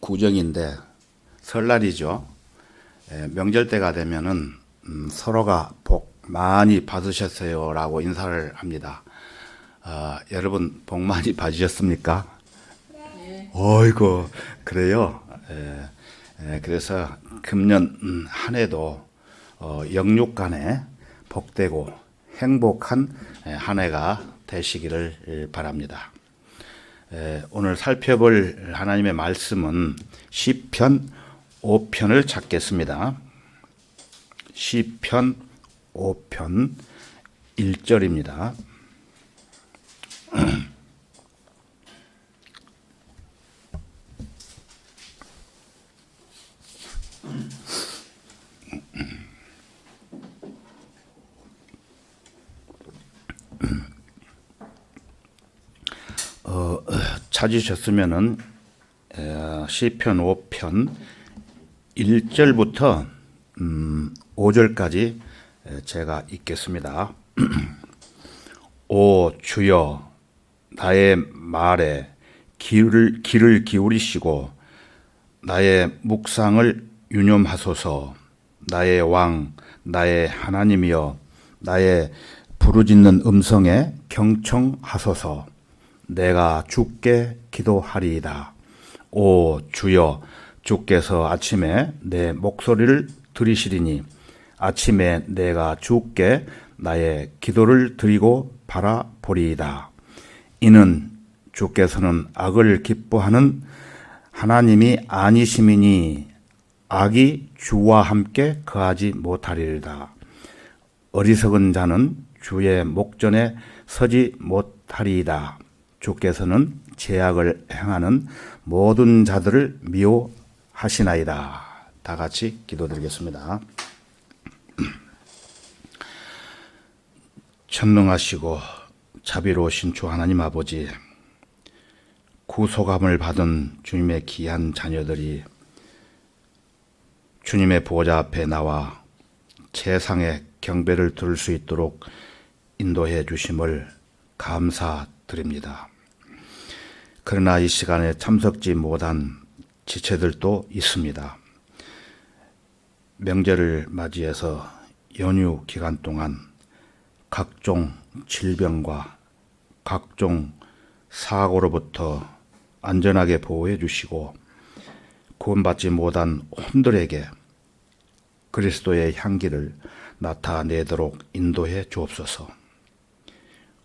구정인데 설날이죠. 명절 때가 되면은 서로가 복 많이 받으셨어요라고 인사를 합니다. 여러분 복 많이 받으셨습니까? 네. 어이구 그래요. 그래서 금년 한 해도 영육간에 복되고 행복한 한 해가 되시기를 바랍니다. 오늘 살펴볼 하나님의 말씀은 시편 5편을 찾겠습니다. 시편 5편 1절입니다. 찾으셨으면은 시편 5편 1절부터 5절까지 제가 읽겠습니다. 오 주여 나의 말에 귀를 기울이시고 나의 묵상을 유념하소서. 나의 왕 나의 하나님이여 나의 부르짖는 음성에 경청하소서. 내가 주께 기도하리이다. 오 주여 주께서 아침에 내 목소리를 들으시리니 아침에 내가 주께 나의 기도를 드리고 바라보리이다. 이는 주께서는 악을 기뻐하는 하나님이 아니심이니 악이 주와 함께 거하지 못하리이다. 어리석은 자는 주의 목전에 서지 못하리이다. 주께서는 죄악을 행하는 모든 자들을 미워하시나이다. 다 같이 기도드리겠습니다. 전능하시고 자비로우신 주 하나님 아버지, 구속함을 받은 주님의 귀한 자녀들이 주님의 보좌 앞에 나와 제상의 경배를 들을 수 있도록 인도해 주심을 감사드립니다. 그러나 이 시간에 참석지 못한 지체들도 있습니다. 명절을 맞이해서 연휴 기간 동안 각종 질병과 각종 사고로부터 안전하게 보호해 주시고 구원받지 못한 혼들에게 그리스도의 향기를 나타내도록 인도해 주옵소서.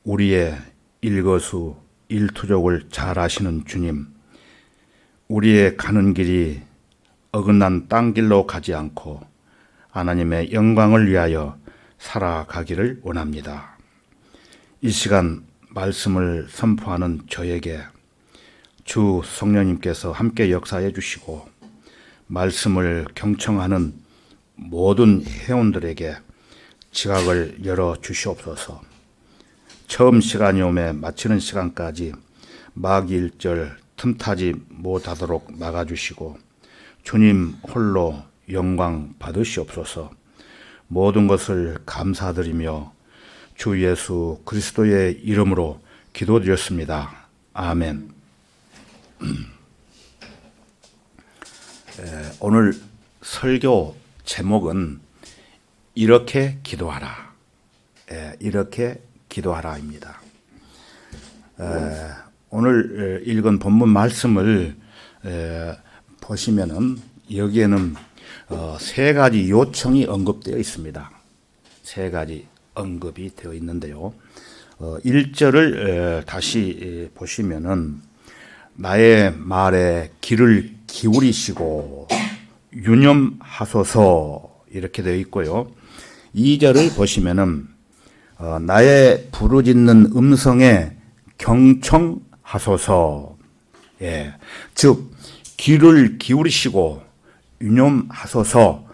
우리의 일거수 일투족을 잘 아시는 주님, 우리의 가는 길이 어긋난 땅 길로 가지 않고 하나님의 영광을 위하여 살아가기를 원합니다. 이 시간 말씀을 선포하는 저에게 주 성령님께서 함께 역사해 주시고 말씀을 경청하는 모든 회원들에게 지각을 열어 주시옵소서. 처음 시간이 오매 마치는 시간까지 마귀일절 틈타지 못하도록 막아주시고 주님 홀로 영광 받으시옵소서. 모든 것을 감사드리며 주 예수 그리스도의 이름으로 기도드렸습니다. 아멘. 오늘 설교 제목은 이렇게 기도하라. 이렇게 기도하라입니다. 오늘 읽은 본문 말씀을 보시면은 여기에는 세 가지 요청이 언급되어 있습니다. 세 가지 언급이 되어 있는데요. 1절을 다시 보시면은 나의 말에 귀를 기울이시고 유념하소서 이렇게 되어 있고요. 2절을 보시면은 나의 부르짖는 음성에 경청하소서. 즉 귀를 기울이시고 유념하소서,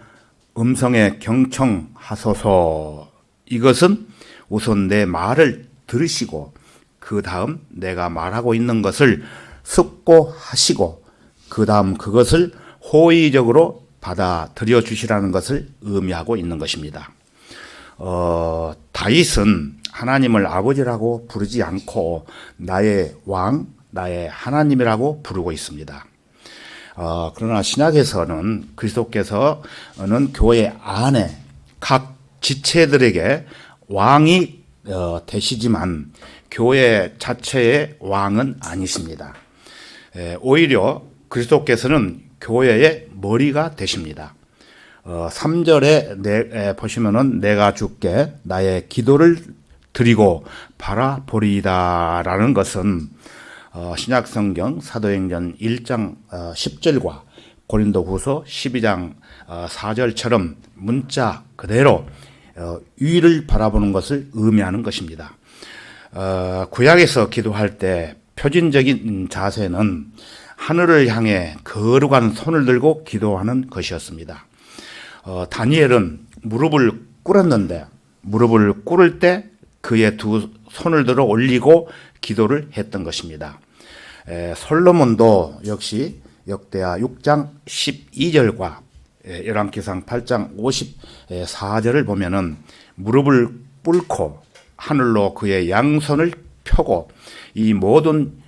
음성에 경청하소서. 이것은 우선 내 말을 들으시고 그 다음 내가 말하고 있는 것을 숙고하시고 그 다음 그것을 호의적으로 받아들여 주시라는 것을 의미하고 있는 것입니다. 다윗은 하나님을 아버지라고 부르지 않고 나의 왕, 나의 하나님이라고 부르고 있습니다. 그러나 신약에서는 그리스도께서는 교회 안에 각 지체들에게 왕이 되시지만 교회 자체의 왕은 아니십니다. 오히려 그리스도께서는 교회의 머리가 되십니다. 3절에 보시면은 내가 주께 나의 기도를 드리고 바라보리이다라는 것은 신약 성경 사도행전 1장 10절과 고린도후서 12장 4절처럼 문자 그대로 위를 바라보는 것을 의미하는 것입니다. 구약에서 기도할 때 표준적인 자세는 하늘을 향해 거룩한 손을 들고 기도하는 것이었습니다. 다니엘은 무릎을 꿇었는데 무릎을 꿇을 때 그의 두 손을 들어 올리고 기도를 했던 것입니다. 솔로몬도 역시 역대하 6장 12절과 열왕기상 8장 54절을 보면은 무릎을 꿇고 하늘로 그의 양손을 펴고 이 모든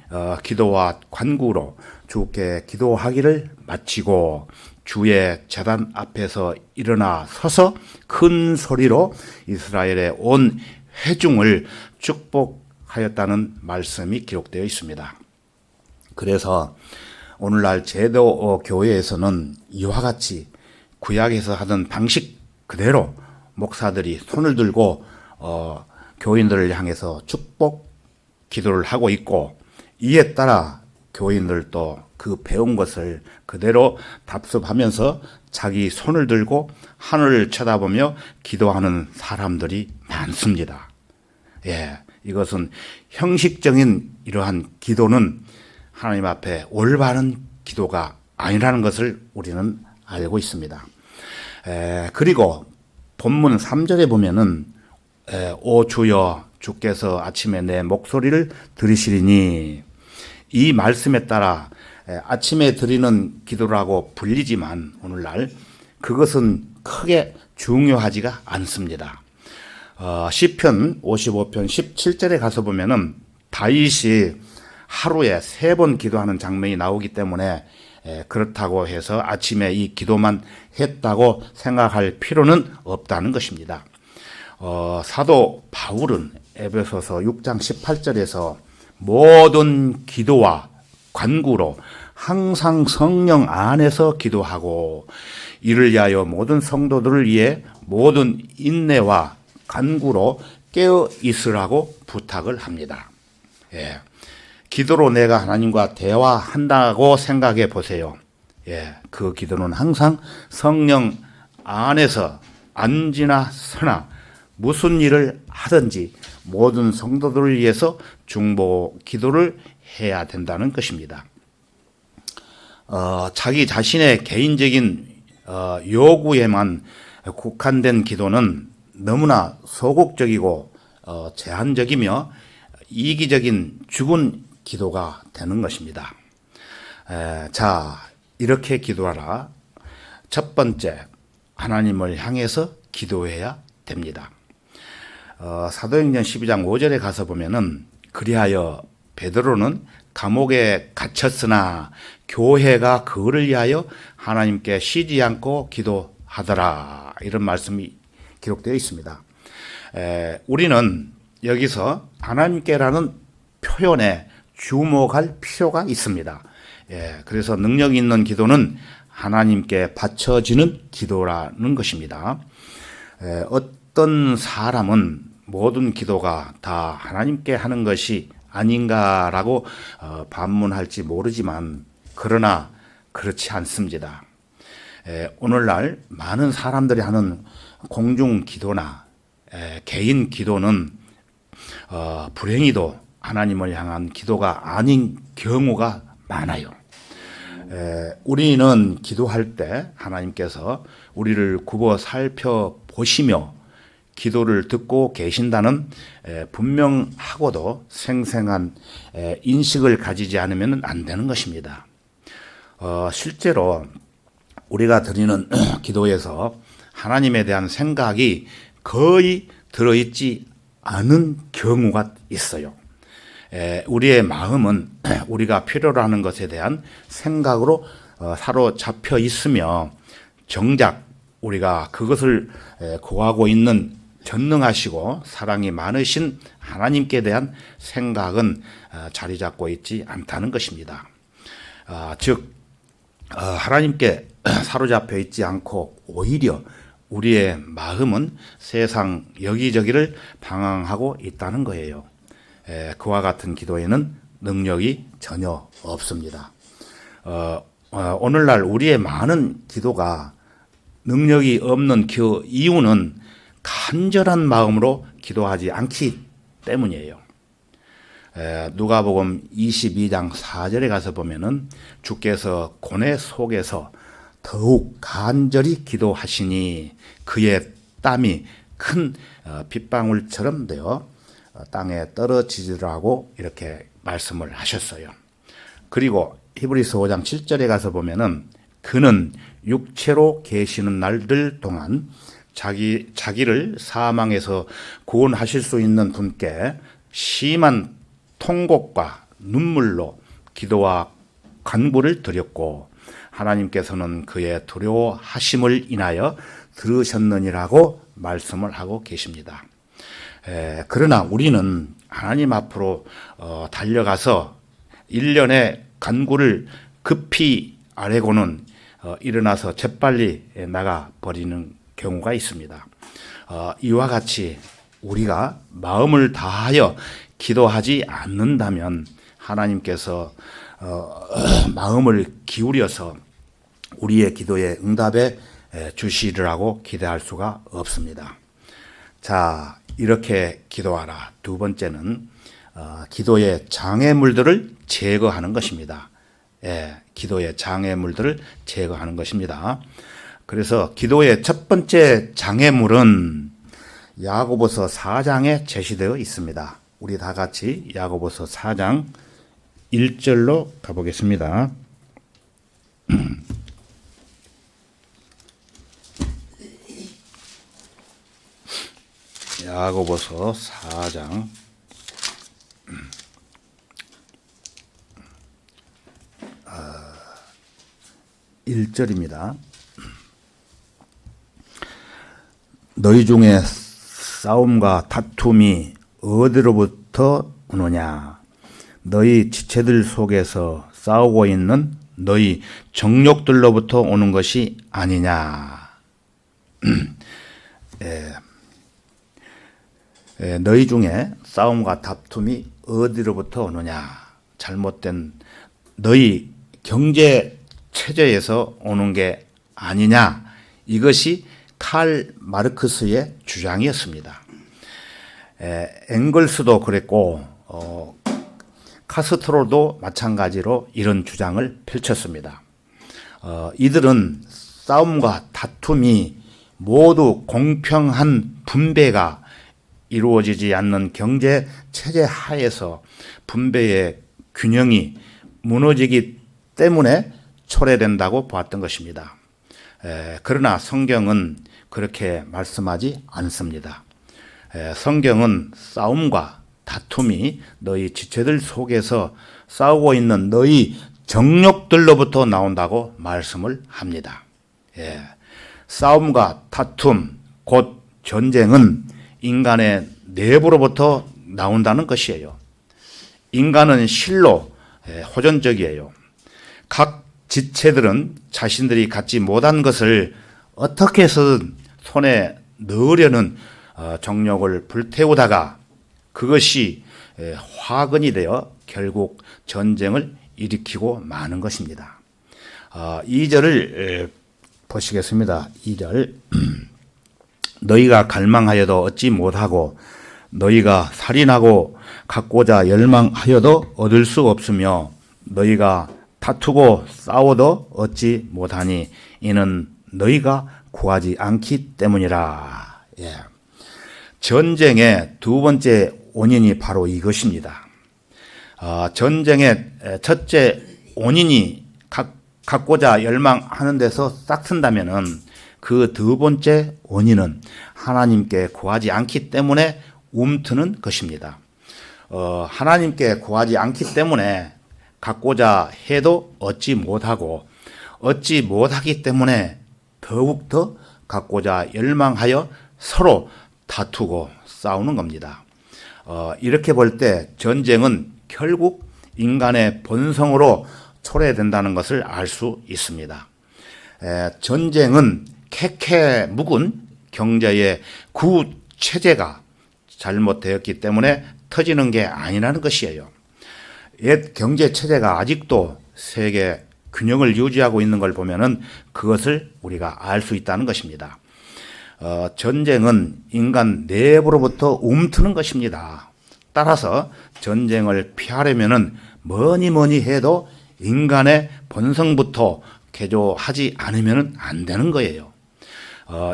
기도와 간구로 주께 기도하기를 마치고 주의 제단 앞에서 일어나 서서 큰 소리로 이스라엘의 온 회중을 축복하였다는 말씀이 기록되어 있습니다. 그래서 오늘날 제도 교회에서는 이와 같이 구약에서 하던 방식 그대로 목사들이 손을 들고 교인들을 향해서 축복 기도를 하고 있고, 이에 따라 교인들도 그 배운 것을 그대로 답습하면서 자기 손을 들고 하늘을 쳐다보며 기도하는 사람들이 많습니다. 이것은 형식적인 이러한 기도는 하나님 앞에 올바른 기도가 아니라는 것을 우리는 알고 있습니다. 그리고 본문 3절에 보면은 오 주여 주께서 아침에 내 목소리를 들으시리니, 이 말씀에 따라 아침에 드리는 기도라고 불리지만 오늘날 그것은 크게 중요하지가 않습니다. 시편 55편 17절에 가서 보면은 다윗이 하루에 3번 기도하는 장면이 나오기 때문에 그렇다고 해서 아침에 이 기도만 했다고 생각할 필요는 없다는 것입니다. 사도 바울은 에베소서 6장 18절에서 모든 기도와 간구로 항상 성령 안에서 기도하고 이를 위하여 모든 성도들을 위해 모든 인내와 간구로 깨어 있으라고 부탁을 합니다. 기도로 내가 하나님과 대화한다고 생각해 보세요. 그 기도는 항상 성령 안에서 앉으나 서나 무슨 일을 하든지 모든 성도들을 위해서 중보 기도를 해야 된다는 것입니다. 자기 자신의 개인적인 요구에만 국한된 기도는 너무나 소극적이고 제한적이며 이기적인 죽은 기도가 되는 것입니다. 자, 이렇게 기도하라. 첫 번째, 하나님을 향해서 기도해야 됩니다. 사도행전 12장 5절에 가서 보면은 그리하여 베드로는 감옥에 갇혔으나 교회가 그를 위하여 하나님께 쉬지 않고 기도하더라, 이런 말씀이 기록되어 있습니다. 우리는 여기서 하나님께라는 표현에 주목할 필요가 있습니다. 그래서 능력 있는 기도는 하나님께 바쳐지는 기도라는 것입니다. 어떤 사람은 모든 기도가 다 하나님께 하는 것이 아닌가라고 반문할지 모르지만, 그러나 그렇지 않습니다. 오늘날 많은 사람들이 하는 공중 기도나 개인 기도는 불행히도 하나님을 향한 기도가 아닌 경우가 많아요. 우리는 기도할 때 하나님께서 우리를 굽어 살펴보시며 기도를 듣고 계신다는 분명하고도 생생한 인식을 가지지 않으면 안 되는 것입니다. 실제로 우리가 드리는 기도에서 하나님에 대한 생각이 거의 들어있지 않은 경우가 있어요. 우리의 마음은 우리가 필요로 하는 것에 대한 생각으로 사로잡혀 있으며 정작 우리가 그것을 구하고 있는 전능하시고 사랑이 많으신 하나님께 대한 생각은 자리 잡고 있지 않다는 것입니다. 즉 하나님께 사로잡혀 있지 않고 오히려 우리의 마음은 세상 여기저기를 방황하고 있다는 거예요. 그와 같은 기도에는 능력이 전혀 없습니다. 오늘날 우리의 많은 기도가 능력이 없는 그 이유는 간절한 마음으로 기도하지 않기 때문이에요. 누가복음 22장 4절에 가서 보면은 주께서 고뇌 속에서 더욱 간절히 기도하시니 그의 땀이 큰 빗방울처럼 되어 땅에 떨어지더라고 이렇게 말씀을 하셨어요. 그리고 히브리서 5장 7절에 가서 보면은 그는 육체로 계시는 날들 동안 자기를 사망에서 구원하실 수 있는 분께 심한 통곡과 눈물로 기도와 간구를 드렸고 하나님께서는 그의 두려워하심을 인하여 들으셨느니라고 말씀을 하고 계십니다. 그러나 우리는 하나님 앞으로 달려가서 일련의 간구를 급히 아뢰고는 일어나서 재빨리 나가 버리는 경우가 있습니다. 이와 같이 우리가 마음을 다하여 기도하지 않는다면 하나님께서 마음을 기울여서 우리의 기도에 응답해 주시리라고 기대할 수가 없습니다. 자, 이렇게 기도하라. 두 번째는 기도의 장애물들을 제거하는 것입니다. 기도의 장애물들을 제거하는 것입니다. 그래서 기도의 첫 번째 장애물은 야고보서 4장에 제시되어 있습니다. 우리 다 같이 야고보서 4장 1절로 가보겠습니다. 야고보서 4장 1절입니다. 너희 중에 싸움과 다툼이 어디로부터 오느냐? 너희 지체들 속에서 싸우고 있는 너희 정욕들로부터 오는 것이 아니냐? 너희 중에 싸움과 다툼이 어디로부터 오느냐? 잘못된 너희 경제 체제에서 오는 게 아니냐? 이것이 칼 마르크스의 주장이었습니다. 앵글스도 그랬고 카스트로도 마찬가지로 이런 주장을 펼쳤습니다. 이들은 싸움과 다툼이 모두 공평한 분배가 이루어지지 않는 경제 체제 하에서 분배의 균형이 무너지기 때문에 초래된다고 보았던 것입니다. 그러나 성경은 그렇게 말씀하지 않습니다. 성경은 싸움과 다툼이 너희 지체들 속에서 싸우고 있는 너희 정욕들로부터 나온다고 말씀을 합니다. 싸움과 다툼, 곧 전쟁은 인간의 내부로부터 나온다는 것이에요. 인간은 실로 호전적이에요. 각 지체들은 자신들이 갖지 못한 것을 어떻게 해서든 손에 넣으려는 정욕을 불태우다가 그것이 화근이 되어 결국 전쟁을 일으키고 마는 것입니다. 2절을 보시겠습니다. 2절 너희가 갈망하여도 얻지 못하고 너희가 살인하고 갖고자 열망하여도 얻을 수 없으며 너희가 다투고 싸워도 얻지 못하니 이는 너희가 구하지 않기 때문이라. 전쟁의 두 번째 원인이 바로 이것입니다. 전쟁의 첫째 원인이 갖고자 열망하는 데서 싹튼다면은 그 두 번째 원인은 하나님께 구하지 않기 때문에 움트는 것입니다. 하나님께 구하지 않기 때문에 갖고자 해도 얻지 못하고 얻지 못하기 때문에 더욱더 갖고자 열망하여 서로 다투고 싸우는 겁니다. 이렇게 볼 때 전쟁은 결국 인간의 본성으로 초래된다는 것을 알 수 있습니다. 전쟁은 캐캐 묵은 경제의 구체제가 잘못되었기 때문에 터지는 게 아니라는 것이에요. 옛 경제체제가 아직도 세계 균형을 유지하고 있는 걸 보면은 그것을 우리가 알 수 있다는 것입니다. 전쟁은 인간 내부로부터 움트는 것입니다. 따라서 전쟁을 피하려면은 뭐니 해도 인간의 본성부터 개조하지 않으면 안 되는 거예요.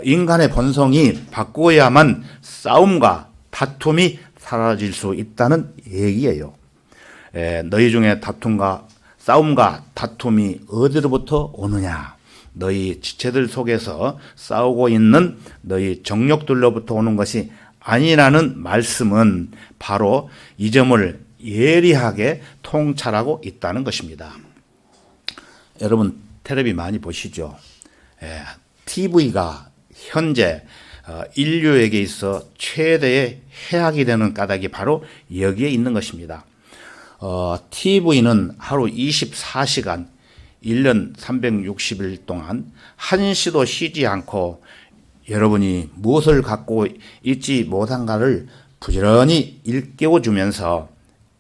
인간의 본성이 바꾸어야만 싸움과 다툼이 사라질 수 있다는 얘기예요. 너희 중에 싸움과 다툼이 어디로부터 오느냐? 너희 지체들 속에서 싸우고 있는 너희 정욕들로부터 오는 것이 아니라는 말씀은 바로 이 점을 예리하게 통찰하고 있다는 것입니다. 여러분 텔레비 많이 보시죠? TV가 현재 인류에게 있어 최대의 해악이 되는 까닭이 바로 여기에 있는 것입니다. TV는 하루 24시간 1년 360일 동안 한시도 쉬지 않고 여러분이 무엇을 갖고 있지 못한가를 부지런히 일깨워 주면서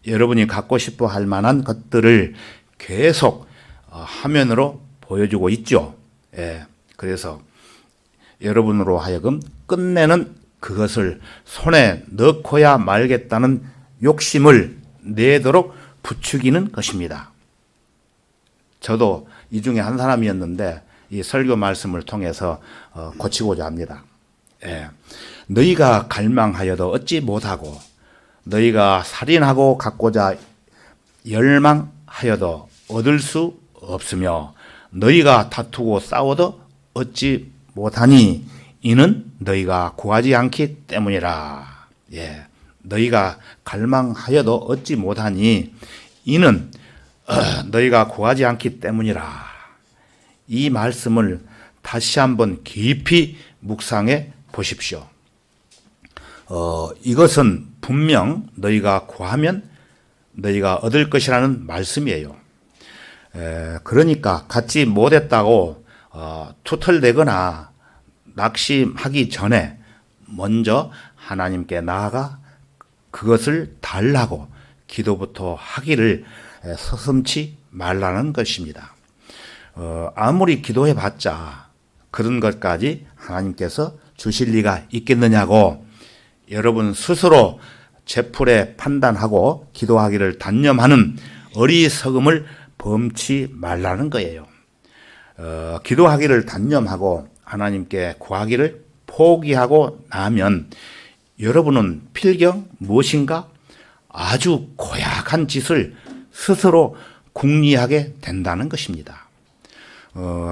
여러분이 갖고 싶어 할 만한 것들을 계속 화면으로 보여주고 있죠. 그래서 여러분으로 하여금 끝내는 그것을 손에 넣고야 말겠다는 욕심을 내도록 부추기는 것입니다. 저도 이 중에 한 사람이었는데 이 설교 말씀을 통해서 고치고자 합니다. 너희가 갈망하여도 얻지 못하고 너희가 살인하고 갖고자 열망하여도 얻을 수 없으며 너희가 다투고 싸워도 얻지 못하니 이는 너희가 구하지 않기 때문이라. 너희가 갈망하여도 얻지 못하니 이는 너희가 구하지 않기 때문이라. 이 말씀을 다시 한번 깊이 묵상해 보십시오. 이것은 분명 너희가 구하면 너희가 얻을 것이라는 말씀이에요. 그러니까 갖지 못했다고 투덜대거나 낙심하기 전에 먼저 하나님께 나아가 그것을 달라고 기도부터 하기를 서슴지 말라는 것입니다. 아무리 기도해봤자 그런 것까지 하나님께서 주실 리가 있겠느냐고 여러분 스스로 제풀에 판단하고 기도하기를 단념하는 어리석음을 범치 말라는 거예요. 기도하기를 단념하고 하나님께 구하기를 포기하고 나면 여러분은 필경 무엇인가 아주 고약한 짓을 스스로 궁리하게 된다는 것입니다.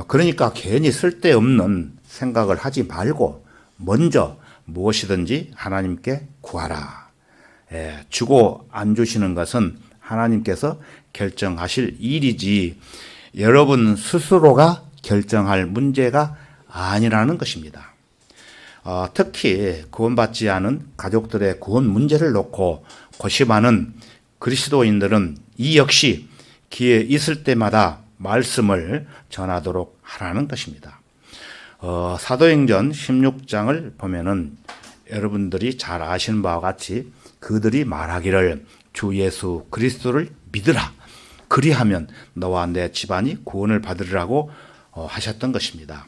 그러니까 괜히 쓸데없는 생각을 하지 말고 먼저 무엇이든지 하나님께 구하라. 주고 안 주시는 것은 하나님께서 결정하실 일이지 여러분 스스로가 결정할 문제가 아니라는 것입니다. 특히 구원받지 않은 가족들의 구원 문제를 놓고 고심하는 그리스도인들은 이 역시 기회 있을 때마다 말씀을 전하도록 하라는 것입니다. 사도행전 16장을 보면은 여러분들이 잘 아시는 바와 같이 그들이 말하기를 주 예수 그리스도를 믿으라. 그리하면 너와 내 집안이 구원을 받으리라고 하셨던 것입니다.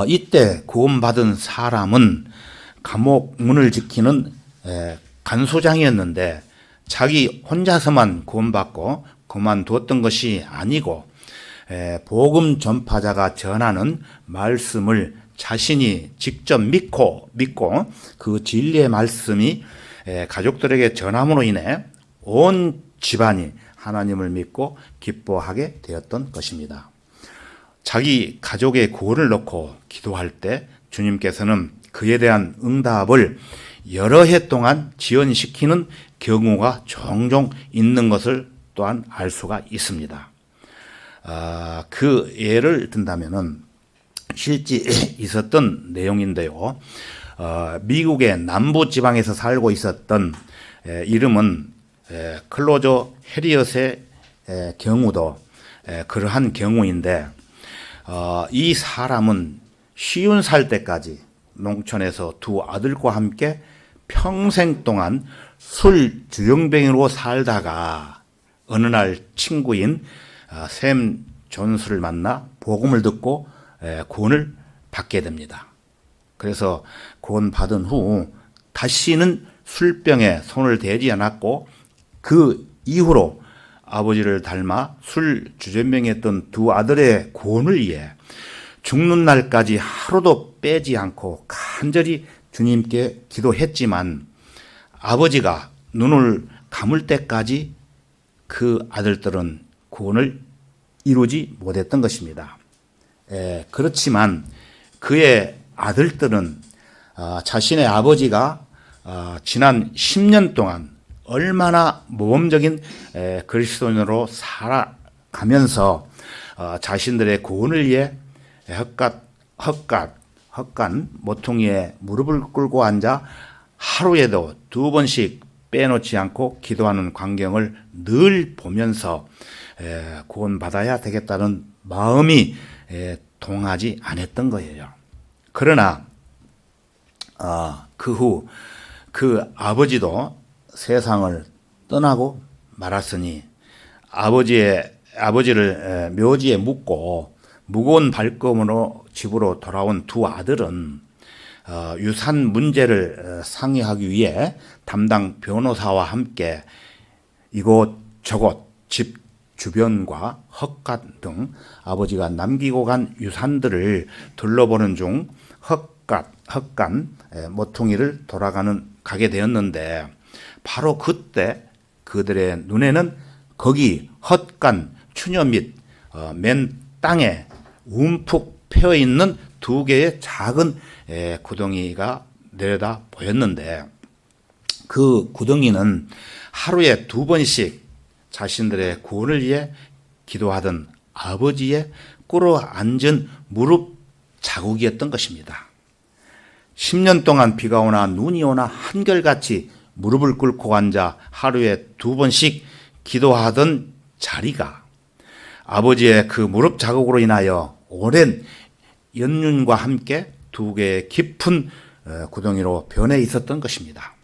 이때 구원받은 사람은 감옥 문을 지키는 간소장이었는데 자기 혼자서만 구원받고 그만두었던 것이 아니고 복음 전파자가 전하는 말씀을 자신이 직접 믿고 그 진리의 말씀이 가족들에게 전함으로 인해 온 집안이 하나님을 믿고 기뻐하게 되었던 것입니다. 자기 가족의 구원을 놓고 기도할 때 주님께서는 그에 대한 응답을 여러 해 동안 지연시키는 경우가 종종 있는 것을 또한 알 수가 있습니다. 그 예를 든다면은 실제 있었던 내용인데요. 미국의 남부 지방에서 살고 있었던 이름은 클로저 해리엇의 경우도 그러한 경우인데, 이 사람은 50살 때까지 농촌에서 두 아들과 함께 평생 동안 술 주정뱅이로 살다가 어느 날 친구인 샘 존스를 만나 복음을 듣고 구원을 받게 됩니다. 그래서 구원 받은 후 다시는 술병에 손을 대지 않았고, 그 이후로 아버지를 닮아 술 주전뱅이였던 두 아들의 구원을 위해 죽는 날까지 하루도 빼지 않고 간절히 주님께 기도했지만, 아버지가 눈을 감을 때까지 그 아들들은 구원을 이루지 못했던 것입니다. 그렇지만 그의 아들들은 자신의 아버지가 지난 10년 동안 얼마나 모범적인 그리스도인으로 살아가면서 자신들의 구원을 위해 헛간 모퉁이에 무릎을 꿇고 앉아 하루에도 2번씩 빼놓지 않고 기도하는 광경을 늘 보면서 구원받아야 되겠다는 마음이 동하지 않았던 거예요. 그러나 그 후 그 아버지도 세상을 떠나고 말았으니, 아버지를 묘지에 묻고 무거운 발걸음으로 집으로 돌아온 두 아들은 유산 문제를 상의하기 위해 담당 변호사와 함께 이곳저곳 집 주변과 헛간 등 아버지가 남기고 간 유산들을 둘러보는 중 헛간 모퉁이를 가게 되었는데, 바로 그때 그들의 눈에는 거기 헛간 추녀 및 맨 땅에 움푹 패여 있는 2개의 작은 구덩이가 내려다 보였는데, 그 구덩이는 하루에 2번씩 자신들의 구원을 위해 기도하던 아버지의 꿇어 앉은 무릎 자국이었던 것입니다. 10년 동안 비가 오나 눈이 오나 한결같이 무릎을 꿇고 앉아 하루에 2번씩 기도하던 자리가 아버지의 그 무릎 자국으로 인하여 오랜 연륜과 함께 2개의 깊은 구덩이로 변해 있었던 것입니다.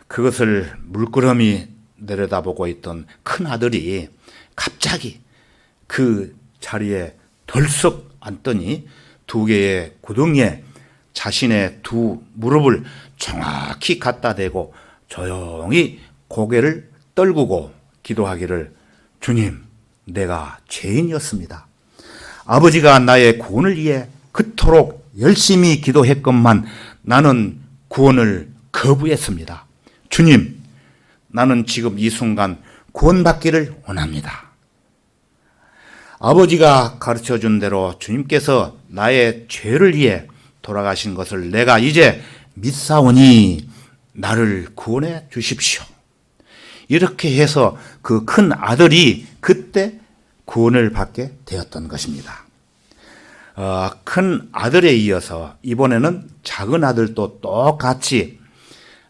그것을 물끄러미 내려다보고 있던 큰 아들이 갑자기 그 자리에 덜썩 앉더니 2개의 구덩이에 자신의 2 무릎을 정확히 갖다 대고 조용히 고개를 떨구고 기도하기를, 주님, 내가 죄인이었습니다. 아버지가 나의 구원을 위해 그토록 열심히 기도했건만 나는 구원을 거부했습니다. 주님, 나는 지금 이 순간 구원받기를 원합니다. 아버지가 가르쳐준 대로 주님께서 나의 죄를 위해 돌아가신 것을 내가 이제 믿사오니 나를 구원해 주십시오. 이렇게 해서 그 큰 아들이 그때 구원을 받게 되었던 것입니다. 큰 아들에 이어서 이번에는 작은 아들도 똑같이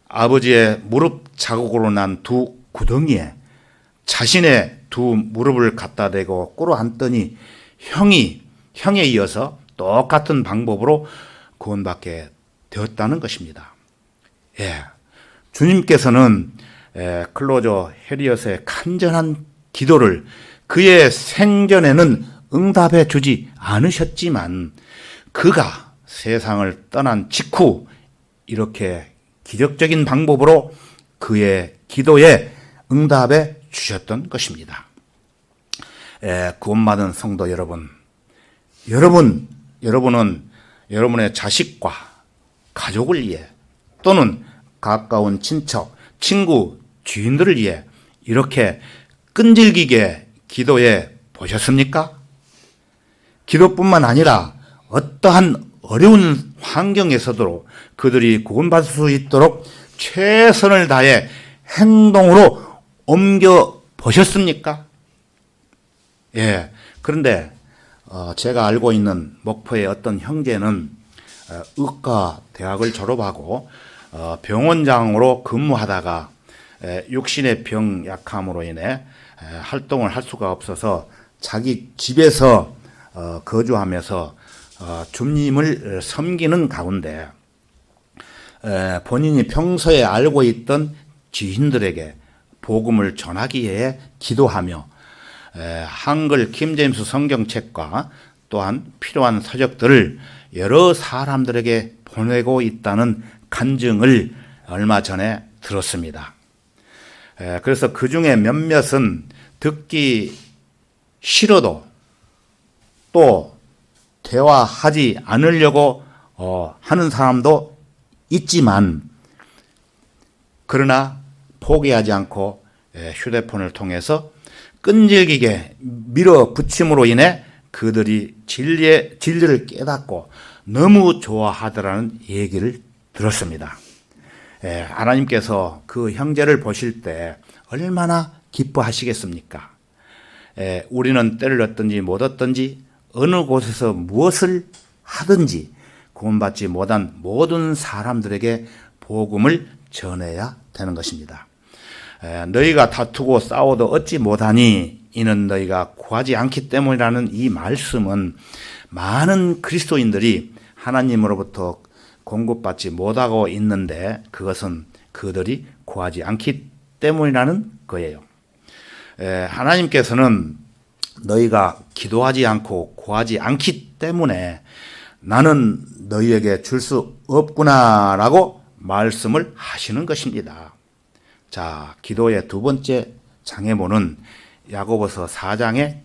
아버지의 무릎 자국으로 난 2 구덩이에 자신의 2 무릎을 갖다 대고 꿇어 앉더니 형에 이어서 똑같은 방법으로 구원받게 되었다는 것입니다. 주님께서는 클로저 해리엇의 간절한 기도를 그의 생전에는 응답해 주지 않으셨지만, 그가 세상을 떠난 직후 이렇게 기적적인 방법으로 그의 기도에 응답해 주셨던 것입니다. 구원받은 성도 여러분, 여러분은 여러분의 자식과 가족을 위해 또는 가까운 친척, 친구, 주인들을 위해 이렇게 끈질기게 기도해 보셨습니까? 기도뿐만 아니라 어떠한 어려운 환경에서도 그들이 구원받을 수 있도록 최선을 다해 행동으로 옮겨 보셨습니까? 예. 그런데 제가 알고 있는 목포의 어떤 형제는 의과 대학을 졸업하고 병원장으로 근무하다가 육신의 병 약함으로 인해 활동을 할 수가 없어서 자기 집에서 거주하면서 주님을 섬기는 가운데 본인이 평소에 알고 있던 지인들에게 복음을 전하기 위해 기도하며 한글 킹제임스 성경책과 또한 필요한 서적들을 여러 사람들에게 보내고 있다는 간증을 얼마 전에 들었습니다. 그래서 그 중에 몇몇은 듣기 싫어도 또 대화하지 않으려고 하는 사람도 있지만, 그러나 포기하지 않고 휴대폰을 통해서 끈질기게 밀어붙임으로 인해 그들이 진리를 깨닫고 너무 좋아하더라는 얘기를 들었습니다. 하나님께서 그 형제를 보실 때 얼마나 기뻐하시겠습니까? 우리는 때를 얻든지 못 얻든지 어느 곳에서 무엇을 하든지 구원받지 못한 모든 사람들에게 복음을 전해야 되는 것입니다. 너희가 다투고 싸워도 얻지 못하니 이는 너희가 구하지 않기 때문이라는 이 말씀은 많은 그리스도인들이 하나님으로부터 공급받지 못하고 있는데 그것은 그들이 구하지 않기 때문이라는 거예요. 하나님께서는 너희가 기도하지 않고 구하지 않기 때문에 나는 너희에게 줄 수 없구나라고 말씀을 하시는 것입니다. 자, 기도의 두 번째 장애물은 야고보서 4장에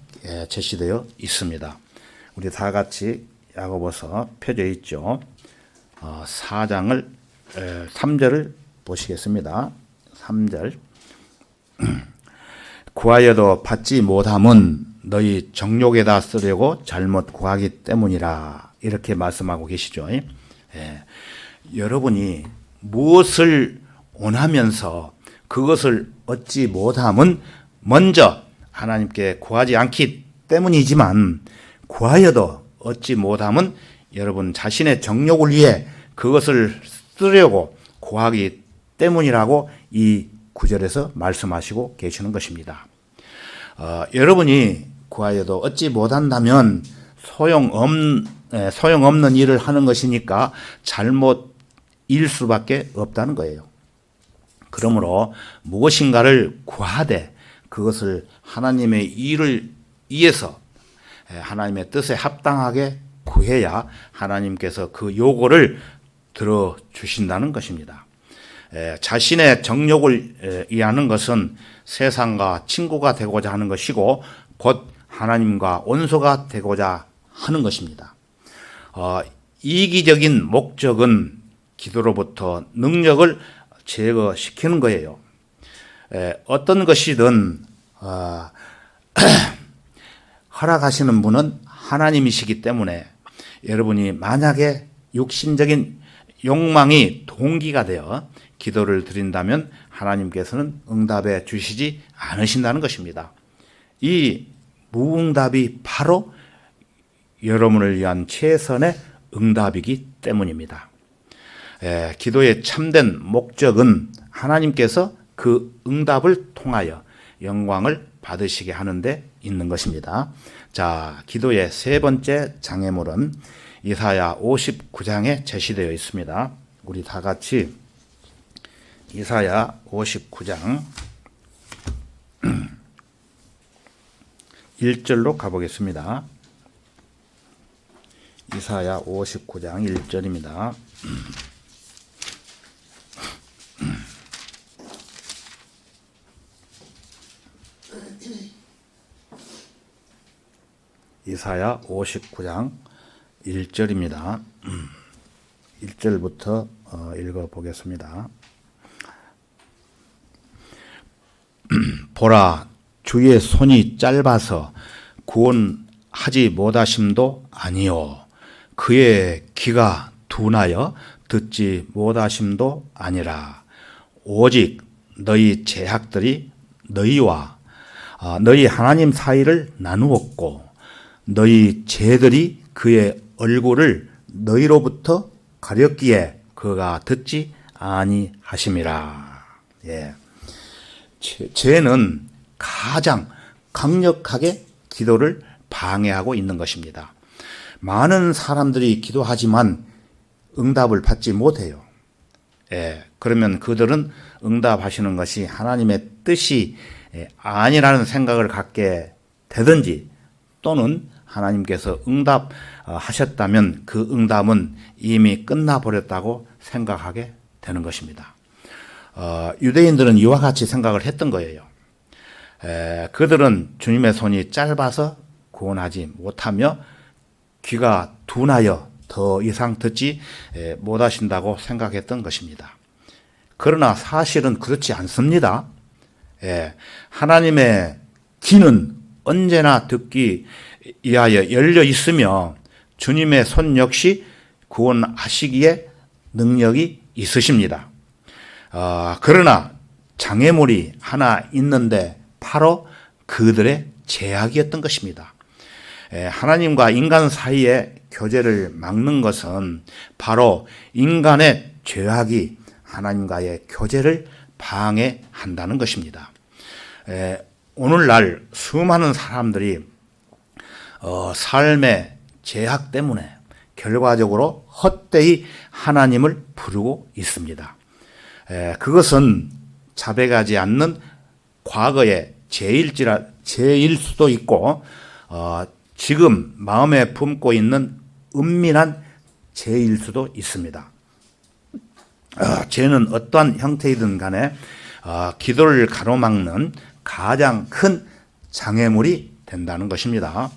제시되어 있습니다. 우리 다 같이 야고보서 펴져 있죠. 4장을 3절을 보시겠습니다. 3절. 구하여도 받지 못함은 너희 정욕에다 쓰려고 잘못 구하기 때문이라, 이렇게 말씀하고 계시죠. 여러분이 무엇을 원하면서 그것을 얻지 못함은 먼저 하나님께 구하지 않기 때문이지만, 구하여도 얻지 못함은 여러분 자신의 정욕을 위해 그것을 쓰려고 구하기 때문이라고 이 구절에서 말씀하시고 계시는 것입니다. 여러분이 구하여도 얻지 못한다면 소용없는 일을 하는 것이니까 잘못일 수밖에 없다는 거예요. 그러므로 무엇인가를 구하되 그것을 하나님의 일을 위해서 하나님의 뜻에 합당하게 구해야 하나님께서 그 요구를 들어주신다는 것입니다. 자신의 정욕을 이해하는 것은 세상과 친구가 되고자 하는 것이고 곧 하나님과 원수가 되고자 하는 것입니다. 이기적인 목적은 기도로부터 능력을 제거시키는 거예요. 어떤 것이든 허락하시는 분은 하나님이시기 때문에 여러분이 만약에 육신적인 욕망이 동기가 되어 기도를 드린다면 하나님께서는 응답해 주시지 않으신다는 것입니다. 이 무응답이 바로 여러분을 위한 최선의 응답이기 때문입니다. 기도의 참된 목적은 하나님께서 그 응답을 통하여 영광을 받으시게 하는 데 있는 것입니다. 자, 기도의 세 번째 장애물은 이사야 59장에 제시되어 있습니다. 우리 다 같이 이사야 59장 1절로 가보겠습니다. 이사야 59장 1절입니다. 이사야 59장 1절입니다. 1절부터 읽어보겠습니다. 보라, 주의 손이 짧아서 구원하지 못하심도 아니요, 그의 귀가 둔하여 듣지 못하심도 아니라 오직 너희 죄악들이 너희와 너희 하나님 사이를 나누었고 너희 죄들이 그의 얼굴을 너희로부터 가렸기에 그가 듣지 아니하심이라. 예. 죄는 가장 강력하게 기도를 방해하고 있는 것입니다. 많은 사람들이 기도하지만 응답을 받지 못해요. 예, 그러면 그들은 응답하시는 것이 하나님의 뜻이 아니라는 생각을 갖게 되든지 또는 하나님께서 응답하셨다면 그 응답은 이미 끝나버렸다고 생각하게 되는 것입니다. 유대인들은 이와 같이 생각을 했던 거예요. 그들은 주님의 손이 짧아서 구원하지 못하며 귀가 둔하여 더 이상 듣지 못하신다고 생각했던 것입니다. 그러나 사실은 그렇지 않습니다. 하나님의 귀는 언제나 듣기 위하여 열려 있으며 주님의 손 역시 구원하시기에 능력이 있으십니다. 그러나 장애물이 하나 있는데 바로 그들의 죄악이었던 것입니다. 하나님과 인간 사이의 교제를 막는 것은 바로 인간의 죄악이 하나님과의 교제를 방해한다는 것입니다. 오늘날 수많은 사람들이 삶의 죄악 때문에 결과적으로 헛되이 하나님을 부르고 있습니다. 그것은 자백하지 않는 과거의 죄일 수도 있고 지금 마음에 품고 있는 은밀한 죄일 수도 있습니다. 죄는 어떠한 형태이든 간에 기도를 가로막는 가장 큰 장애물이 된다는 것입니다.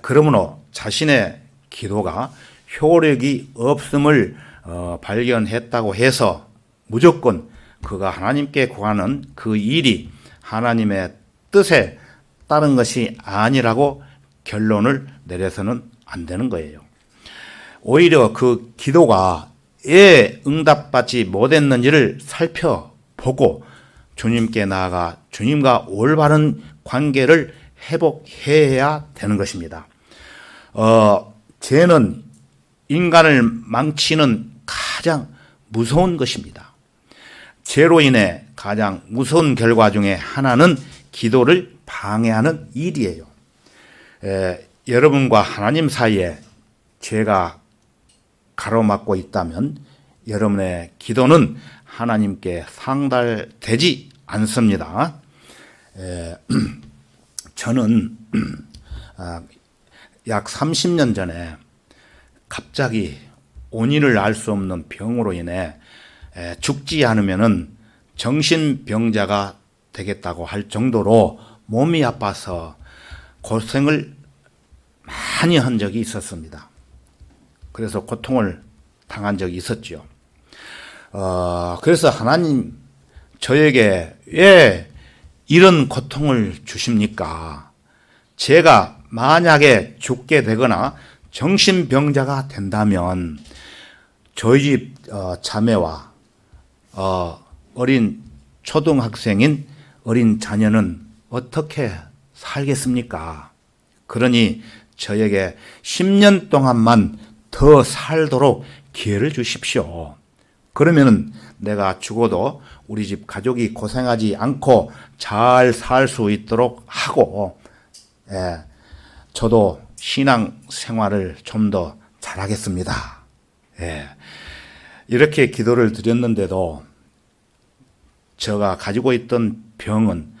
그러므로 자신의 기도가 효력이 없음을 발견했다고 해서 무조건 그가 하나님께 구하는 그 일이 하나님의 뜻에 따른 것이 아니라고 결론을 내려서는 안 되는 거예요. 오히려 그 기도가 왜 응답받지 못했는지를 살펴보고 주님께 나아가 주님과 올바른 관계를 회복해야 되는 것입니다. 죄는 인간을 망치는 가장 무서운 것입니다. 죄로 인해 가장 무서운 결과 중에 하나는 기도를 방해하는 일이에요. 여러분과 하나님 사이에 죄가 가로막고 있다면 여러분의 기도는 하나님께 상달되지 않습니다. 저는 약 30년 전에 갑자기 원인을 알 수 없는 병으로 인해 죽지 않으면은 정신병자가 되겠다고 할 정도로 몸이 아파서 고생을 많이 한 적이 있었습니다. 그래서 고통을 당한 적이 있었죠. 그래서 하나님 저에게 왜 이런 고통을 주십니까? 제가 만약에 죽게 되거나 정신병자가 된다면 저희 집 자매와 어린 초등학생인 어린 자녀는 어떻게 살겠습니까? 그러니 저에게 10년 동안만 더 살도록 기회를 주십시오. 그러면 내가 죽어도 우리 집 가족이 고생하지 않고 잘 살 수 있도록 하고, 저도 신앙 생활을 좀 더 잘하겠습니다. 이렇게 기도를 드렸는데도 제가 가지고 있던 병은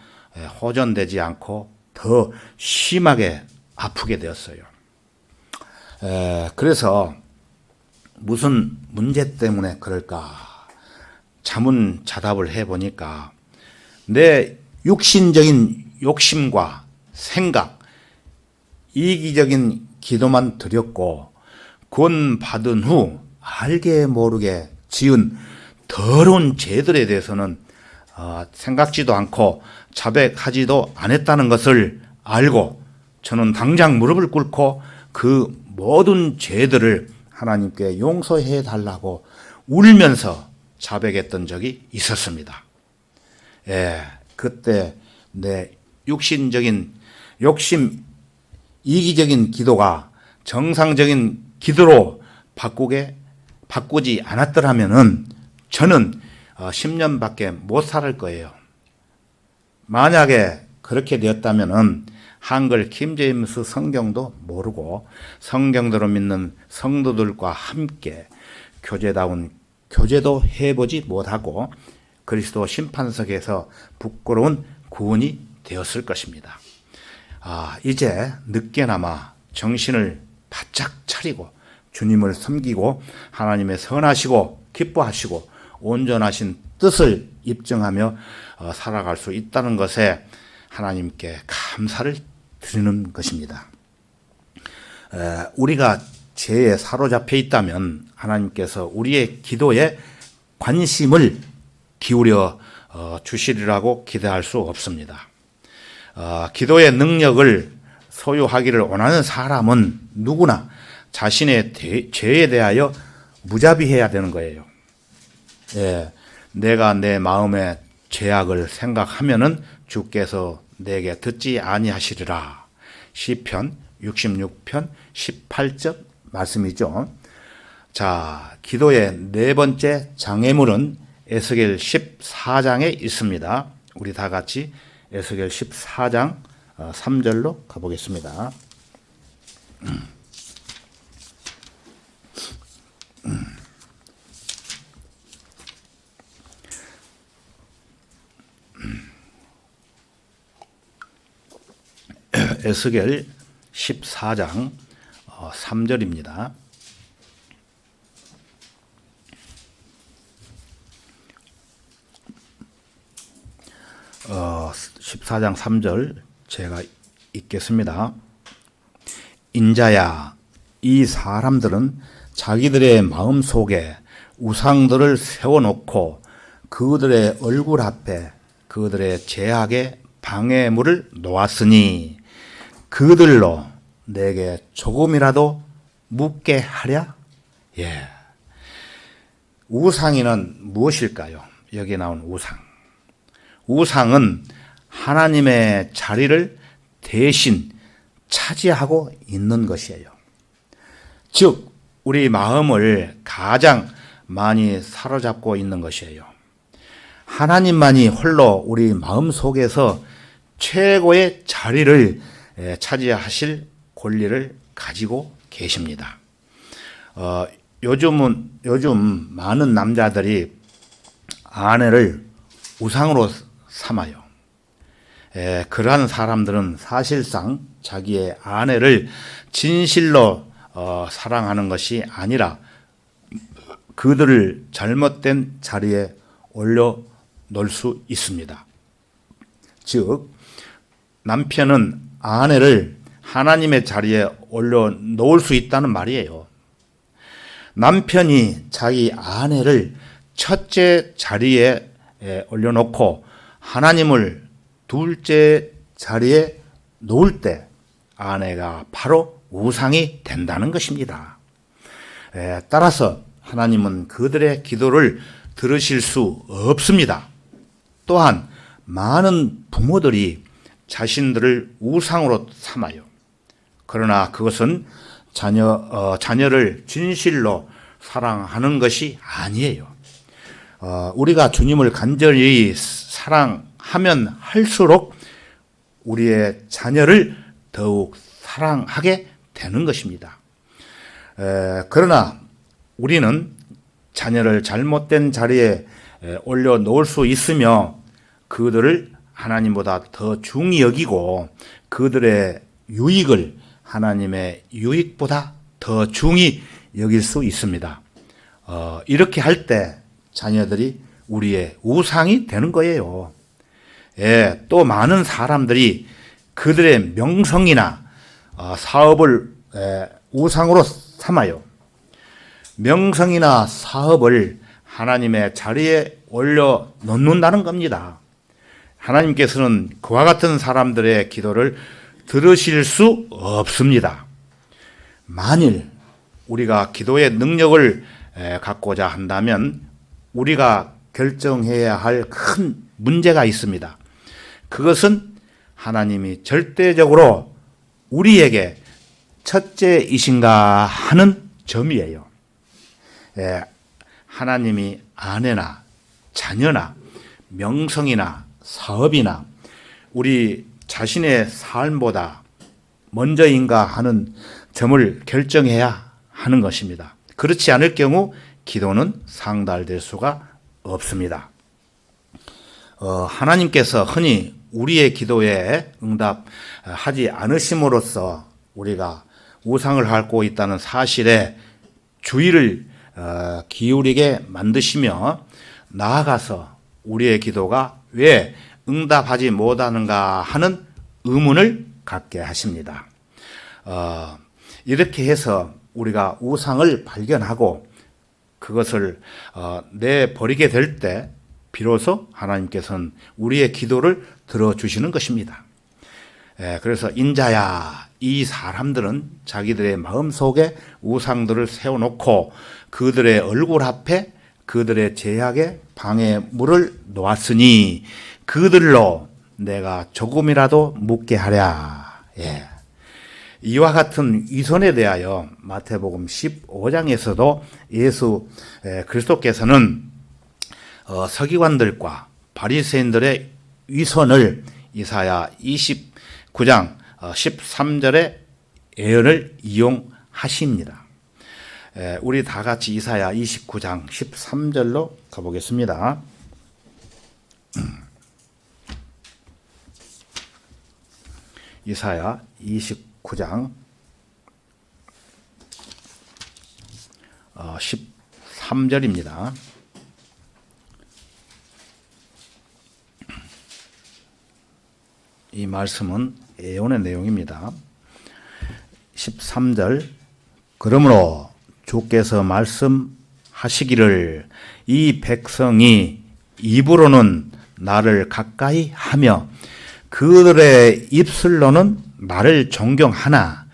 호전되지 않고 더 심하게 아프게 되었어요. 그래서 무슨 문제 때문에 그럴까 자문자답을 해보니까 내 육신적인 욕심과 생각, 이기적인 기도만 드렸고 구원 받은 후 알게 모르게 지은 더러운 죄들에 대해서는 생각지도 않고 자백하지도 않았다는 것을 알고 저는 당장 무릎을 꿇고 그 모든 죄들을 하나님께 용서해 달라고 울면서 자백했던 적이 있었습니다. 그때 내 육신적인 욕심, 이기적인 기도가 정상적인 기도로 바꾸지 않았더라면은 저는 10년밖에 못 살 거예요. 만약에 그렇게 되었다면은 한글 킹제임스 성경도 모르고 성경대로 믿는 성도들과 함께 교제다운 교제도 해보지 못하고 그리스도 심판석에서 부끄러운 구원이 되었을 것입니다. 이제 늦게나마 정신을 바짝 차리고 주님을 섬기고 하나님의 선하시고 기뻐하시고 온전하신 뜻을 입증하며 살아갈 수 있다는 것에 하나님께 감사를 드리는 것입니다. 우리가 죄에 사로잡혀 있다면 하나님께서 우리의 기도에 관심을 기울여 주시리라고 기대할 수 없습니다. 기도의 능력을 소유하기를 원하는 사람은 누구나 자신의 죄에 대하여 무자비해야 되는 거예요. 내가 내 마음의 죄악을 생각하면은 주께서 내게 듣지 아니하시리라. 시편 66편 18절 말씀이죠. 자, 기도의 네 번째 장애물은 에스겔 14장에 있습니다. 우리 다 같이 에스겔 14장 3절로 가보겠습니다. 에스겔 14장 3절입니다. 어, 14장 3절 제가 읽겠습니다. 인자야, 이 사람들은 자기들의 마음속에 우상들을 세워놓고 그들의 얼굴 앞에 그들의 죄악의 방해물을 놓았으니 그들로 내게 조금이라도 묻게 하랴? 우상이는 무엇일까요? 여기 나온 우상. 우상은 하나님의 자리를 대신 차지하고 있는 것이에요. 즉, 우리 마음을 가장 많이 사로잡고 있는 것이에요. 하나님만이 홀로 우리 마음 속에서 최고의 자리를 차지하실 권리를 가지고 계십니다. 요즘 많은 남자들이 아내를 우상으로 삼아요. 그러한 사람들은 사실상 자기의 아내를 진실로 사랑하는 것이 아니라 그들을 잘못된 자리에 올려놓을 수 있습니다. 즉, 남편은 아내를 하나님의 자리에 올려놓을 수 있다는 말이에요. 남편이 자기 아내를 첫째 자리에 올려놓고 하나님을 둘째 자리에 놓을 때 아내가 바로 우상이 된다는 것입니다. 따라서 하나님은 그들의 기도를 들으실 수 없습니다. 또한 많은 부모들이 자신들을 우상으로 삼아요. 그러나 그것은 자녀를 진실로 사랑하는 것이 아니에요. 우리가 주님을 간절히 사랑하면 할수록 우리의 자녀를 더욱 사랑하게 되는 것입니다. 그러나 우리는 자녀를 잘못된 자리에 올려놓을 수 있으며 그들을 하나님보다 더 중히 여기고 그들의 유익을 하나님의 유익보다 더 중히 여길 수 있습니다. 이렇게 할 때 자녀들이 우리의 우상이 되는 거예요. 또 많은 사람들이 그들의 명성이나 사업을 우상으로 삼아요. 명성이나 사업을 하나님의 자리에 올려놓는다는 겁니다. 하나님께서는 그와 같은 사람들의 기도를 들으실 수 없습니다. 만일 우리가 기도의 능력을 갖고자 한다면 우리가 결정해야 할 큰 문제가 있습니다. 그것은 하나님이 절대적으로 우리에게 첫째이신가 하는 점이에요. 하나님이 아내나 자녀나 명성이나 사업이나 우리 자신의 삶보다 먼저인가 하는 점을 결정해야 하는 것입니다. 그렇지 않을 경우 기도는 상달될 수가 없습니다. 하나님께서 흔히 우리의 기도에 응답하지 않으심으로써 우리가 우상을 앓고 있다는 사실에 주의를 기울이게 만드시며 나아가서 우리의 기도가 왜 응답하지 못하는가 하는 의문을 갖게 하십니다. 이렇게 해서 우리가 우상을 발견하고 그것을 내버리게 될 때 비로소 하나님께서는 우리의 기도를 들어주시는 것입니다. 그래서 인자야, 이 사람들은 자기들의 마음속에 우상들을 세워놓고 그들의 얼굴 앞에 그들의 제약에 방해물을 놓았으니 그들로 내가 조금이라도 묻게 하랴. 이와 같은 위선에 대하여 마태복음 15장에서도 예수 그리스도께서는 서기관들과 바리새인들의 위선을 이사야 29장 13절의 예언을 이용하십니다. 우리 다 같이 이사야 29장 13절로 가보겠습니다. 이사야 29장 13절입니다. 이 말씀은 예언의 내용입니다. 13절 그러므로 주께서 말씀하시기를 이 백성이 입으로는 나를 가까이 하며 그들의 입술로는 나를 존경하나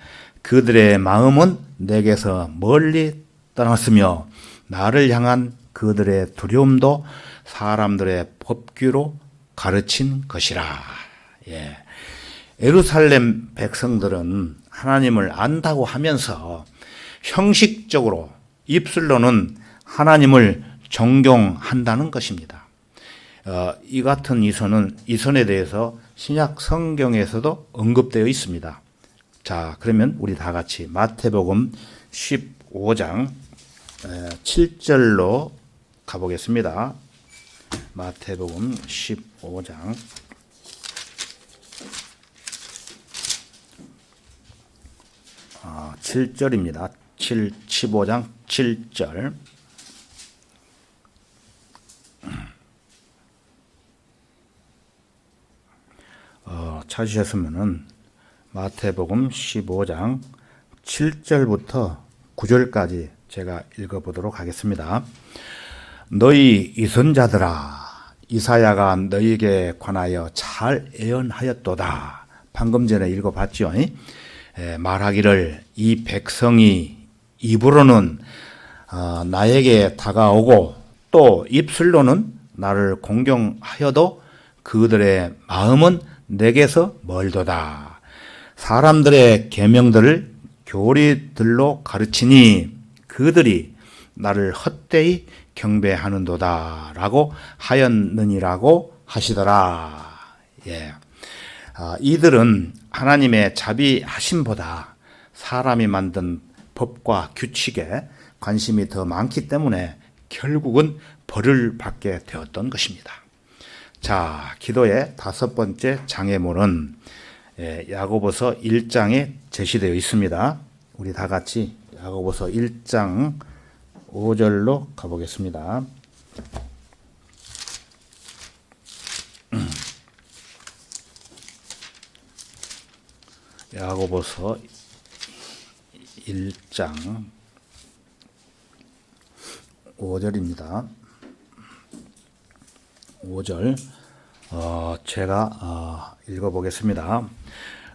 그들의 마음은 내게서 멀리 떠났으며 나를 향한 그들의 두려움도 사람들의 법규로 가르친 것이라. 예루살렘 백성들은 하나님을 안다고 하면서 형식적으로 입술로는 하나님을 존경한다는 것입니다. 이 같은 이선에 대해서 신약 성경에서도 언급되어 있습니다. 자, 그러면 우리 다 같이 마태복음 15장 7절로 가보겠습니다. 마태복음 15장 7절입니다. 15장 7절. 찾으셨으면은 마태복음 15장 7절부터 9절까지 제가 읽어보도록 하겠습니다. 너희 이선자들아, 이사야가 너희에게 관하여 잘 예언하였도다. 방금 전에 읽어봤죠. 말하기를 이 백성이 입으로는 나에게 다가오고 또 입술로는 나를 공경하여도 그들의 마음은 내게서 멀도다. 사람들의 계명들을 교리들로 가르치니 그들이 나를 헛되이 경배하는도다 라고 하였느니라고 하시더라. 이들은 하나님의 자비하심보다 사람이 만든 법과 규칙에 관심이 더 많기 때문에 결국은 벌을 받게 되었던 것입니다. 자, 기도의 다섯 번째 장애물은 야고보서 1장에 제시되어 있습니다. 우리 다 같이 야고보서 1장 5절로 가보겠습니다. 야고보서 1장 5절입니다. 5절 제가 읽어보겠습니다.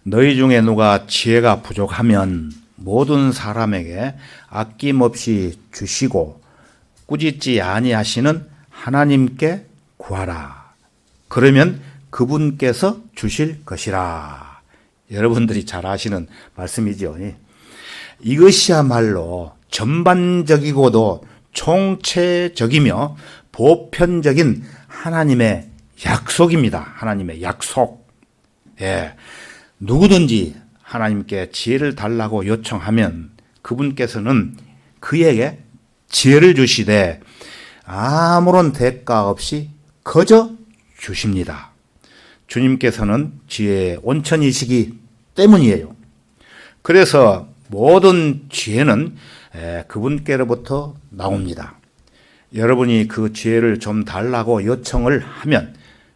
너희 중에 누가 지혜가 부족하면 모든 사람에게 아낌없이 주시고 꾸짖지 아니하시는 하나님께 구하라. 그러면 그분께서 주실 것이라. 여러분들이 잘 아시는 말씀이죠. 이것이야말로 전반적이고도 총체적이며 보편적인 하나님의 약속입니다. 하나님의 약속. 예. 누구든지 하나님께 지혜를 달라고 요청하면 그분께서는 그에게 지혜를 주시되 아무런 대가 없이 거저 주십니다. 주님께서는 지혜의 온천이시기 때문이에요. 그래서 모든 지혜는 그분께로부터 나옵니다. 여러분이 그 지혜를 좀 달라고 요청을 하면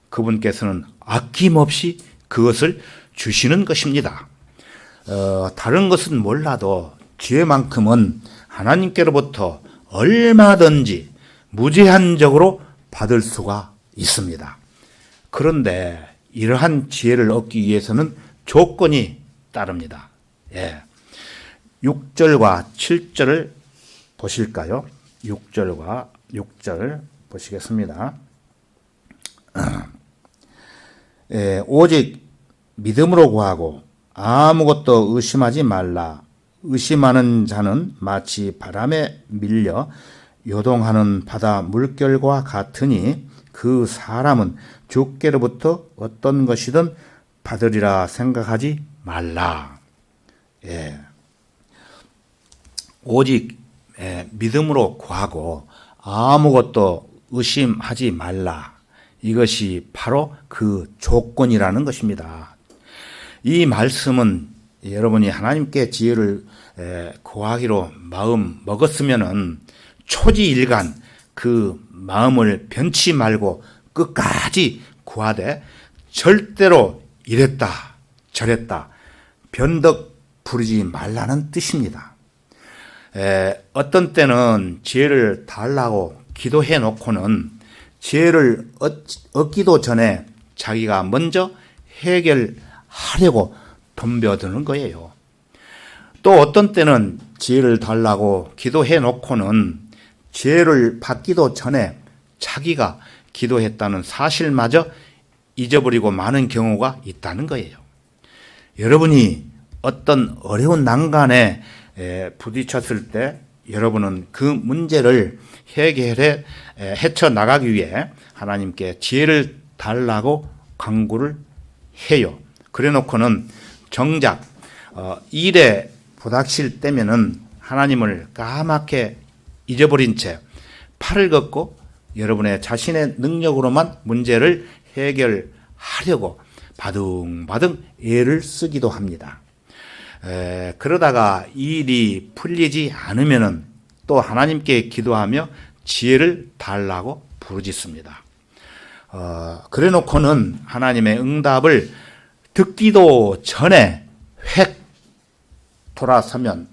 그분께서는 아낌없이 그것을 주시는 것입니다. 다른 것은 몰라도 지혜만큼은 하나님께로부터 얼마든지 무제한적으로 받을 수가 있습니다. 그런데 이러한 지혜를 얻기 위해서는 조건이 따릅니다. 6절과 7절을 보실까요? 6절 보시겠습니다. 오직 믿음으로 구하고 아무것도 의심하지 말라. 의심하는 자는 마치 바람에 밀려 요동하는 바다 물결과 같으니 그 사람은 주께로부터 어떤 것이든 받으리라 생각하지 말라. 오직 믿음으로 구하고 아무것도 의심하지 말라. 이것이 바로 그 조건이라는 것입니다. 이 말씀은 여러분이 하나님께 지혜를 구하기로 마음 먹었으면은 초지일간 그 마음을 변치 말고 끝까지 구하되 절대로 이랬다 저랬다 변덕 부리지 말라는 뜻입니다. 어떤 때는 지혜를 달라고 기도해 놓고는 지혜를 얻기도 전에 자기가 먼저 해결하려고 덤벼드는 거예요. 또 어떤 때는 지혜를 달라고 기도해 놓고는 지혜를 받기도 전에 자기가 기도했다는 사실마저 잊어버리고 마는 경우가 있다는 거예요. 여러분이 어떤 어려운 난간에 부딪혔을 때 여러분은 그 문제를 해결해 헤쳐나가기 위해 하나님께 지혜를 달라고 간구를 해요. 그래 놓고는 정작 일에 부닥칠 때면은 하나님을 까맣게 잊어버린 채 팔을 걷고 여러분의 자신의 능력으로만 문제를 해결하려고 바둥바둥 애를 쓰기도 합니다. 그러다가 일이 풀리지 않으면은 또 하나님께 기도하며 지혜를 달라고 부르짖습니다. 그래 놓고는 하나님의 응답을 듣기도 전에 획 돌아서면서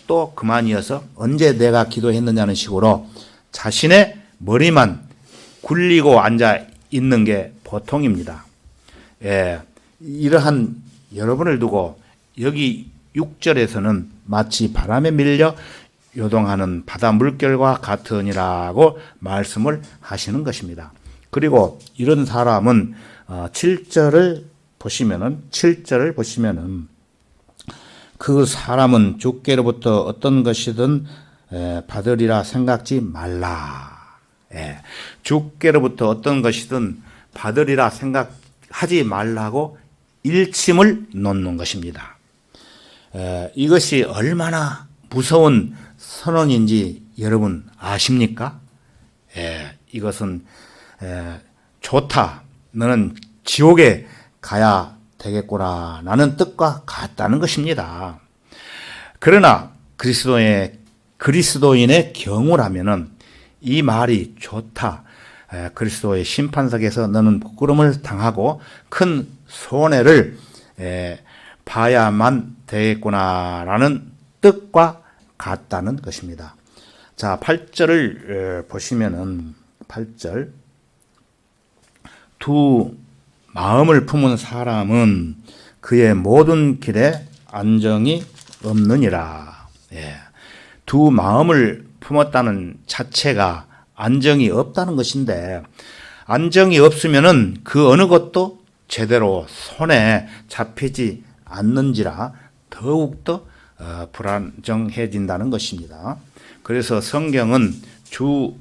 또 그만이어서 언제 내가 기도했느냐는 식으로 자신의 머리만 굴리고 앉아 있는 게 보통입니다. 이러한 여러분을 두고 여기 6절에서는 마치 바람에 밀려 요동하는 바다 물결과 같으니라고 말씀을 하시는 것입니다. 그리고 이런 사람은 7절을 보시면은 그 사람은 주께로부터 어떤 것이든 받으리라 생각지 말라. 주께로부터 어떤 것이든 받으리라 생각하지 말라고 일침을 놓는 것입니다. 이것이 얼마나 무서운 선언인지 여러분 아십니까? 이것은 좋다. 너는 지옥에 가야 되겠구나 라는 뜻과 같다는 것입니다. 그러나 그리스도인의 경우라면은 이 말이 좋다. 그리스도의 심판석에서 너는 부끄러움을 당하고 큰 손해를 봐야만 되겠구나라는 뜻과 같다는 것입니다. 자, 8절을 보시면은 8절 두 마음을 품은 사람은 그의 모든 길에 안정이 없느니라. 두 마음을 품었다는 자체가 안정이 없다는 것인데 안정이 없으면은 그 어느 것도 제대로 손에 잡히지 않는지라 더욱더 불안정해진다는 것입니다. 그래서 성경은 두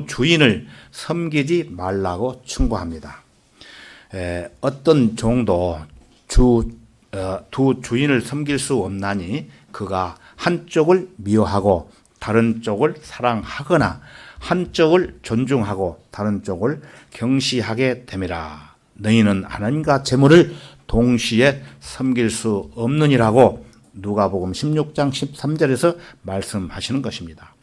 주인을 섬기지 말라고 충고합니다. 어떤 종도 두 주인을 섬길 수 없나니 그가 한쪽을 미워하고 다른 쪽을 사랑하거나 한쪽을 존중하고 다른 쪽을 경시하게 됨이라. 너희는 하나님과 재물을 동시에 섬길 수 없느니라고 누가복음 16장 13절에서 말씀하시는 것입니다.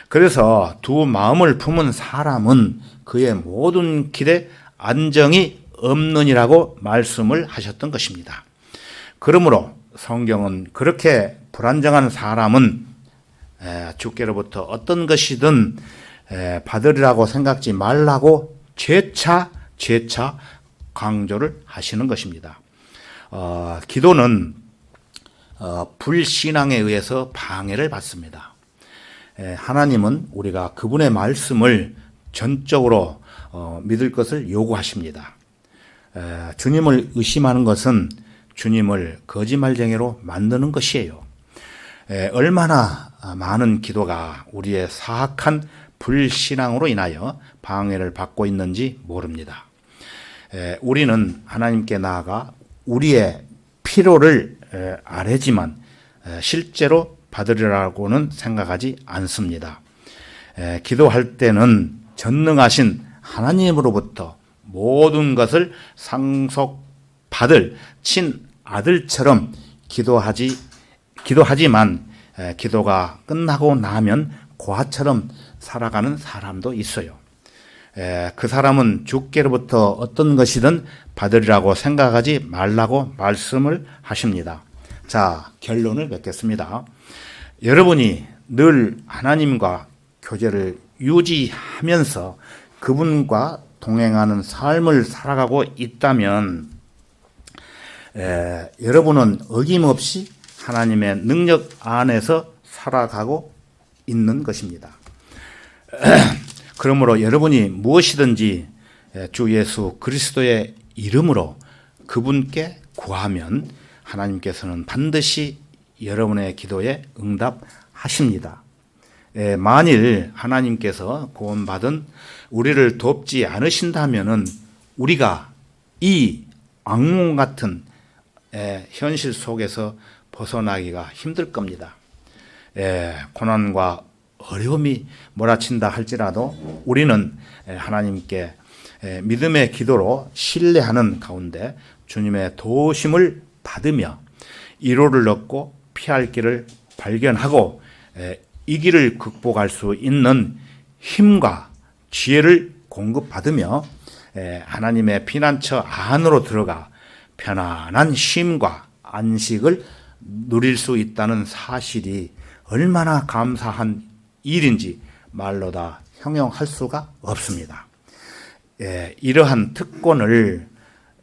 그래서 두 마음을 품은 사람은 그의 모든 길에 안정이 없느니라고 말씀을 하셨던 것입니다. 그러므로 성경은 그렇게 불안정한 사람은 주께로부터 어떤 것이든 받으리라고 생각지 말라고 재차 강조를 하시는 것입니다. 기도는 불신앙에 의해서 방해를 받습니다. 하나님은 우리가 그분의 말씀을 전적으로 믿을 것을 요구하십니다. 주님을 의심하는 것은 주님을 거짓말쟁이로 만드는 것이에요. 얼마나 많은 기도가 우리의 사악한 불신앙으로 인하여 방해를 받고 있는지 모릅니다. 우리는 하나님께 나아가 우리의 필요를 아뢰지만 실제로 받으리라고는 생각하지 않습니다. 기도할 때는 전능하신 하나님으로부터 모든 것을 상속받을 친아들처럼 기도하지만 기도가 끝나고 나면 고아처럼 살아가는 사람도 있어요. 그 사람은 주께로부터 어떤 것이든 받으리라고 생각하지 말라고 말씀을 하십니다. 자, 결론을 맺겠습니다. 여러분이 늘 하나님과 교제를 유지하면서 그분과 동행하는 삶을 살아가고 있다면 여러분은 어김없이 하나님의 능력 안에서 살아가고 있는 것입니다. 그러므로 여러분이 무엇이든지 주 예수 그리스도의 이름으로 그분께 구하면 하나님께서는 반드시 여러분의 기도에 응답하십니다. 만일 하나님께서 구원받은 우리를 돕지 않으신다면은 우리가 이 악몽 같은 현실 속에서 벗어나기가 힘들 겁니다. 고난과 어려움이 몰아친다 할지라도 우리는 하나님께 믿음의 기도로 신뢰하는 가운데 주님의 도우심을 받으며 위로를 얻고 피할 길을 발견하고 이 길을 극복할 수 있는 힘과 지혜를 공급받으며 하나님의 피난처 안으로 들어가 편안한 쉼과 안식을 누릴 수 있다는 사실이 얼마나 감사한 일인지 말로 다 형용할 수가 없습니다. 이러한 특권을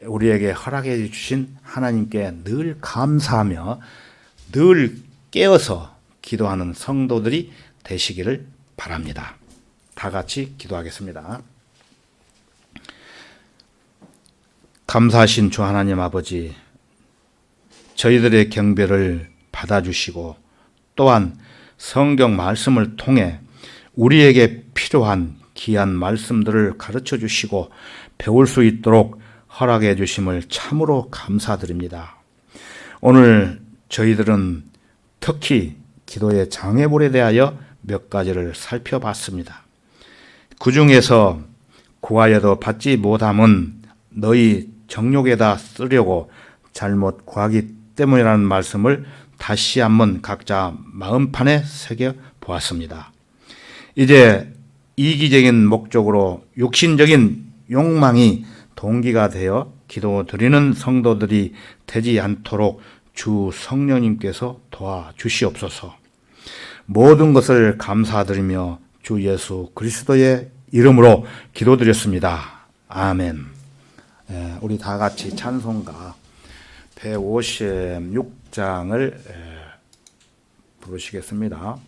우리에게 허락해 주신 하나님께 늘 감사하며 늘 깨어서 기도하는 성도들이 되시기를 바랍니다. 다 같이 기도하겠습니다. 감사하신 주 하나님 아버지, 저희들의 경배를 받아주시고 또한 성경 말씀을 통해 우리에게 필요한 귀한 말씀들을 가르쳐 주시고 배울 수 있도록 허락해 주심을 참으로 감사드립니다. 오늘 저희들은 특히 기도의 장애물에 대하여 몇 가지를 살펴봤습니다. 그 중에서 구하여도 받지 못함은 너희 정욕에다 쓰려고 잘못 구하기 때문이라는 말씀을 다시 한번 각자 마음판에 새겨 보았습니다. 이제 이기적인 목적으로 육신적인 욕망이 동기가 되어 기도 드리는 성도들이 되지 않도록 주 성령님께서 도와주시옵소서. 모든 것을 감사드리며 주 예수 그리스도의 이름으로 기도드렸습니다. 아멘. 우리 다 같이 찬송가 156장을 부르시겠습니다.